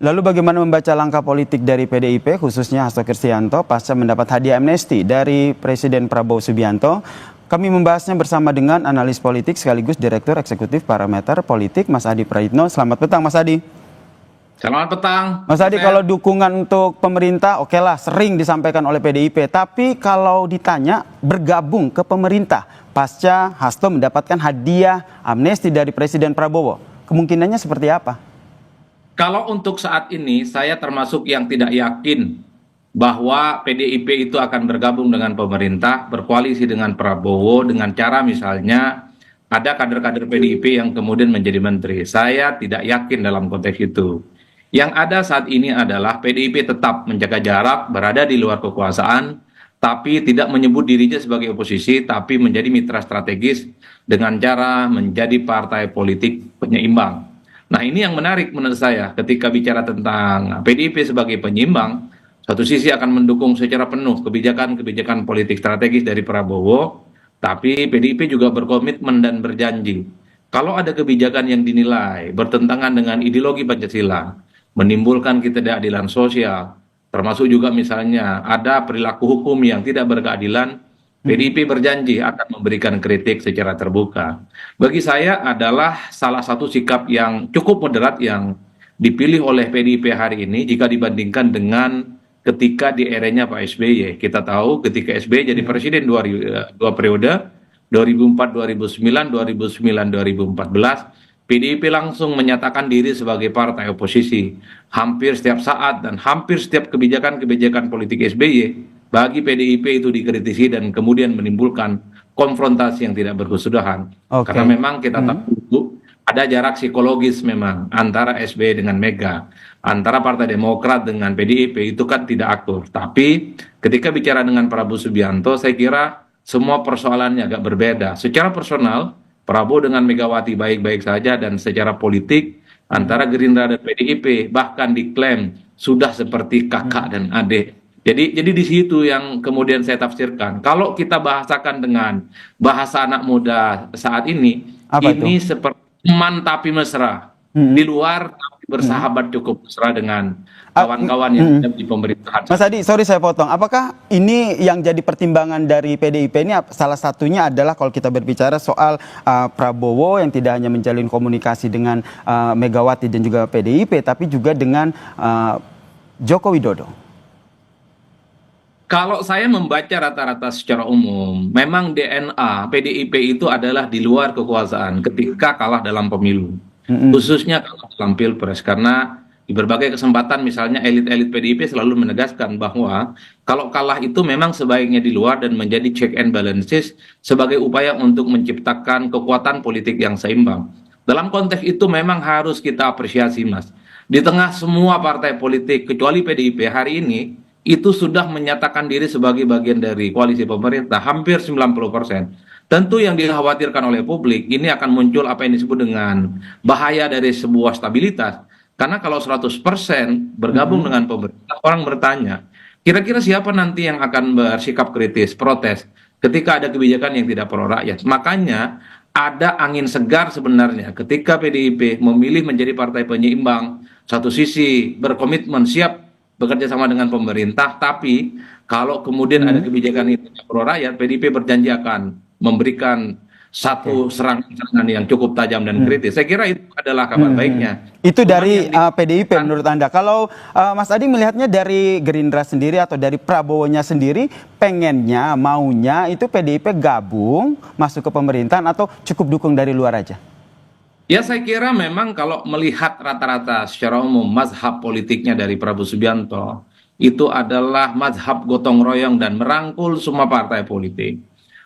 Lalu bagaimana membaca langkah politik dari PDIP khususnya Hasto Kristianto pasca mendapat hadiah amnesti dari Presiden Prabowo Subianto? Kami membahasnya bersama dengan analis politik sekaligus Direktur Eksekutif Parameter Politik Mas Adi Praitno. Selamat petang Mas Adi. Selamat petang. Mas Adi, kalau dukungan untuk pemerintah oke lah sering disampaikan oleh PDIP. Tapi kalau ditanya bergabung ke pemerintah pasca Hasto mendapatkan hadiah amnesti dari Presiden Prabowo, kemungkinannya seperti apa? Kalau untuk saat ini saya termasuk yang tidak yakin bahwa PDIP itu akan bergabung dengan pemerintah, berkoalisi dengan Prabowo dengan cara misalnya ada kader-kader PDIP yang kemudian menjadi menteri. Saya tidak yakin dalam konteks itu. Yang ada saat ini adalah PDIP tetap menjaga jarak, berada di luar kekuasaan, tapi tidak menyebut dirinya sebagai oposisi, tapi menjadi mitra strategis dengan cara menjadi partai politik penyeimbang. Nah, ini yang menarik menurut saya ketika bicara tentang PDIP sebagai penyeimbang, satu sisi akan mendukung secara penuh kebijakan-kebijakan politik strategis dari Prabowo, tapi PDIP juga berkomitmen dan berjanji. Kalau ada kebijakan yang dinilai bertentangan dengan ideologi Pancasila, menimbulkan ketidakadilan sosial, termasuk juga misalnya ada perilaku hukum yang tidak berkeadilan, PDIP berjanji akan memberikan kritik secara terbuka. Bagi saya adalah salah satu sikap yang cukup moderat yang dipilih oleh PDIP hari ini jika dibandingkan dengan ketika di eranya Pak SBY. Kita tahu ketika SBY jadi presiden dua periode, 2004, 2009, 2009, 2014, PDIP langsung menyatakan diri sebagai partai oposisi. Hampir setiap saat dan hampir setiap kebijakan-kebijakan politik SBY bagi PDIP itu dikritisi dan kemudian menimbulkan konfrontasi yang tidak berkesudahan. Karena memang kita tahu ada jarak psikologis memang antara SBY dengan Mega, antara Partai Demokrat dengan PDIP itu kan tidak akur. Tapi ketika bicara dengan Prabowo Subianto, saya kira semua persoalannya agak berbeda. Secara personal, Prabowo dengan Megawati baik-baik saja, dan secara politik antara Gerindra dan PDIP bahkan diklaim sudah seperti kakak dan adik. Jadi di situ yang kemudian saya tafsirkan. Kalau kita bahasakan dengan bahasa anak muda saat ini, ini seperti teman tapi mesra. Di luar tapi bersahabat cukup mesra dengan kawan-kawan yang ada di pemerintahan. Mas Adi, sorry saya potong. Apakah ini yang jadi pertimbangan dari PDIP ini salah satunya adalah kalau kita berbicara soal Prabowo yang tidak hanya menjalin komunikasi dengan Megawati dan juga PDIP, tapi juga dengan Joko Widodo? Kalau saya membaca rata-rata secara umum, memang DNA PDIP itu adalah di luar kekuasaan ketika kalah dalam pemilu. Khususnya kalah dalam pilpres. Karena di berbagai kesempatan misalnya elit-elit PDIP selalu menegaskan bahwa kalau kalah itu memang sebaiknya di luar dan menjadi check and balances sebagai upaya untuk menciptakan kekuatan politik yang seimbang. Dalam konteks itu memang harus kita apresiasi, Mas. Di tengah semua partai politik kecuali PDIP hari ini, itu sudah menyatakan diri sebagai bagian dari koalisi pemerintah, hampir 90%. Tentu yang dikhawatirkan oleh publik, ini akan muncul apa yang disebut dengan bahaya dari sebuah stabilitas. Karena kalau 100% bergabung dengan pemerintah, orang bertanya, kira-kira siapa nanti yang akan bersikap kritis, protes, ketika ada kebijakan yang tidak pro rakyat. Makanya ada angin segar sebenarnya ketika PDIP memilih menjadi partai penyeimbang, satu sisi berkomitmen siap bekerja sama dengan pemerintah, tapi kalau kemudian ada kebijakan itu pro rakyat, PDIP berjanji akan memberikan satu serangan yang cukup tajam dan kritis. Saya kira itu adalah kabar baiknya. Itu dari PDIP menurut Anda. Kalau Mas Adi melihatnya dari Gerindra sendiri atau dari Prabowo-nya sendiri, pengennya, maunya itu PDIP gabung, masuk ke pemerintahan atau cukup dukung dari luar aja? Ya, saya kira memang kalau melihat rata-rata secara umum mazhab politiknya dari Prabowo Subianto itu adalah mazhab gotong royong dan merangkul semua partai politik.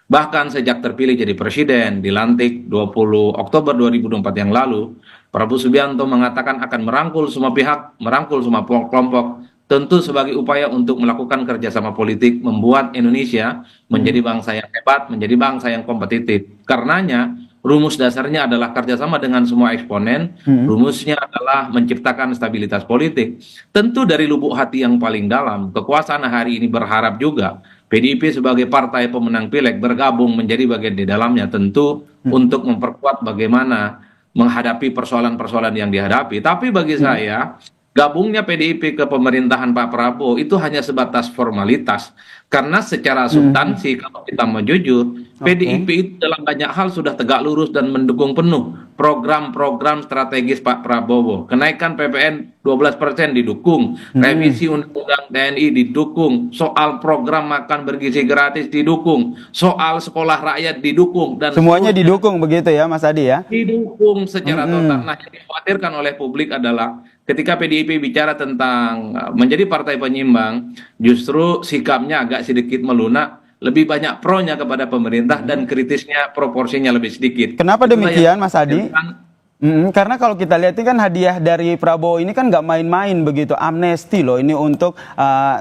Bahkan sejak terpilih jadi presiden, dilantik 20 Oktober 2024 yang lalu, Prabowo Subianto mengatakan akan merangkul semua pihak, merangkul semua kelompok, tentu sebagai upaya untuk melakukan kerjasama politik, membuat Indonesia menjadi bangsa yang hebat, menjadi bangsa yang kompetitif. Karenanya, rumus dasarnya adalah kerjasama dengan semua eksponen, rumusnya adalah menciptakan stabilitas politik. Tentu dari lubuk hati yang paling dalam, kekuasaan hari ini berharap juga PDIP sebagai partai pemenang pileg bergabung menjadi bagian di dalamnya, tentu untuk memperkuat bagaimana menghadapi persoalan-persoalan yang dihadapi. Tapi bagi saya, gabungnya PDIP ke pemerintahan Pak Prabowo itu hanya sebatas formalitas. Karena secara substansi kalau kita mau jujur, Oke. PDIP itu dalam banyak hal sudah tegak lurus dan mendukung penuh program-program strategis Pak Prabowo. Kenaikan PPN 12% didukung, Mm-mm. revisi Undang-Undang TNI didukung, soal program makan bergizi gratis didukung, soal sekolah rakyat didukung, dan Semuanya seterusnya didukung begitu ya Mas Adi ya? didukung secara total. Mm-mm. Nah, yang dikhawatirkan oleh publik adalah ketika PDIP bicara tentang menjadi partai penyimbang, justru sikapnya agak sedikit melunak, lebih banyak pro-nya kepada pemerintah dan kritisnya proporsinya lebih sedikit. Kenapa Itulah yang demikian Mas Adi? dikhawatirkan. Karena kalau kita lihat ini kan hadiah dari Prabowo ini kan nggak main-main begitu, amnesti loh ini untuk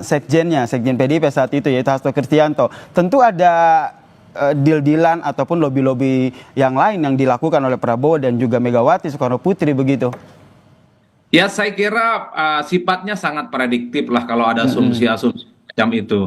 Sekjen PDIP saat itu yaitu Hasto Kristianto. Tentu ada deal-dealan ataupun lobby-lobby yang lain yang dilakukan oleh Prabowo dan juga Megawati Soekarno Putri begitu. Ya, saya kira sifatnya sangat prediktif lah kalau ada asumsi-asumsi macam itu.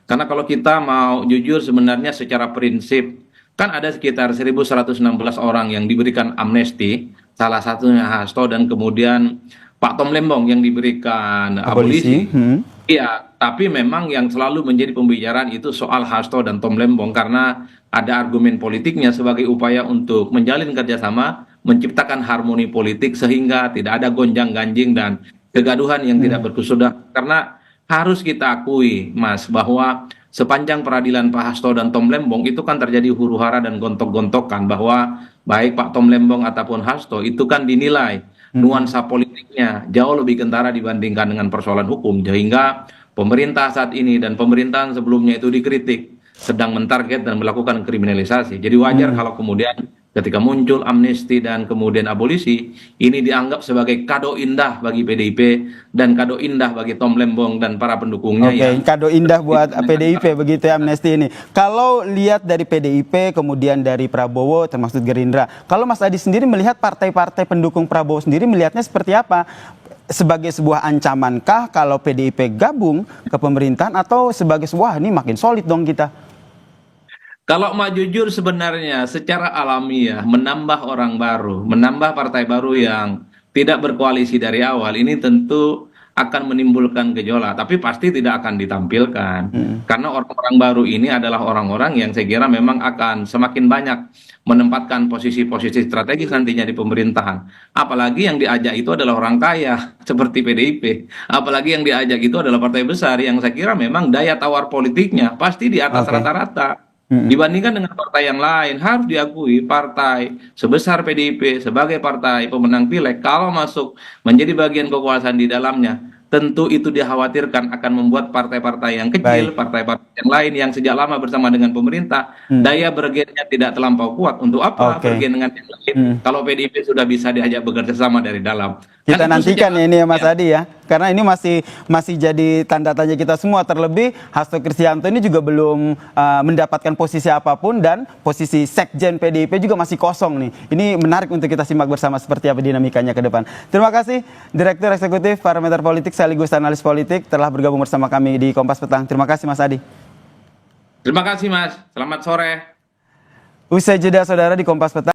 Karena kalau kita mau jujur sebenarnya secara prinsip, kan ada sekitar 1.116 orang yang diberikan amnesti, salah satunya Hasto dan kemudian Pak Tom Lembong yang diberikan Abolisi. abolisi. Iya, tapi memang yang selalu menjadi pembicaraan itu soal Hasto dan Tom Lembong karena ada argumen politiknya sebagai upaya untuk menjalin kerjasama, menciptakan harmoni politik sehingga tidak ada gonjang-ganjing dan kegaduhan yang tidak berkesudahan. Karena harus kita akui, Mas, bahwa sepanjang peradilan Pak Hasto dan Tom Lembong itu kan terjadi huru-hara dan gontok-gontokan bahwa baik Pak Tom Lembong ataupun Hasto itu kan dinilai nuansa politiknya jauh lebih kentara dibandingkan dengan persoalan hukum sehingga pemerintah saat ini dan pemerintahan sebelumnya itu dikritik sedang mentarget dan melakukan kriminalisasi. Jadi wajar kalau kemudian ketika muncul amnesti dan kemudian abolisi ini dianggap sebagai kado indah bagi PDIP dan kado indah bagi Tom Lembong dan para pendukungnya Oke, yang kado indah buat PDIP begitu ya amnesti ini. Kalau lihat dari PDIP, kemudian dari Prabowo, termasuk Gerindra. Kalau Mas Adi sendiri melihat partai-partai pendukung Prabowo sendiri melihatnya seperti apa? Sebagai sebuah ancamankah kalau PDIP gabung ke pemerintahan atau sebagai sebuah ini makin solid dong kita? kalau mau jujur sebenarnya secara alamiah menambah orang baru, menambah partai baru yang tidak berkoalisi dari awal ini tentu akan menimbulkan gejolak, tapi pasti tidak akan ditampilkan. Karena orang-orang baru ini adalah orang-orang yang saya kira memang akan semakin banyak menempatkan posisi-posisi strategis nantinya di pemerintahan. Apalagi yang diajak itu adalah orang kaya seperti PDIP. Apalagi yang diajak itu adalah partai besar yang saya kira memang daya tawar politiknya pasti di atas Oke. rata-rata. Dibandingkan dengan partai yang lain, harus diakui partai sebesar PDIP sebagai partai pemenang pileg, kalau masuk menjadi bagian kekuasaan di dalamnya, tentu itu dikhawatirkan akan membuat partai-partai yang kecil, Baik. partai-partai yang lain yang sejak lama bersama dengan pemerintah, daya bergennya tidak terlampau kuat. Untuk apa Oke. bergen dengan yang lain? Kalau PDIP sudah bisa diajak bekerja sama dari dalam. Kan Kita itu sejak nantikan ya ini ya Mas ya. Adi ya. Karena ini masih jadi tanda tanya kita semua, terlebih Hasto Kristianto ini juga belum mendapatkan posisi apapun dan posisi Sekjen PDIP juga masih kosong nih. Ini menarik untuk kita simak bersama seperti apa dinamikanya ke depan. Terima kasih Direktur Eksekutif Parameter Politik sekaligus analis politik telah bergabung bersama kami di Kompas Petang. Terima kasih Mas Adi. Terima kasih Mas, selamat sore. Usai jeda saudara di Kompas Petang.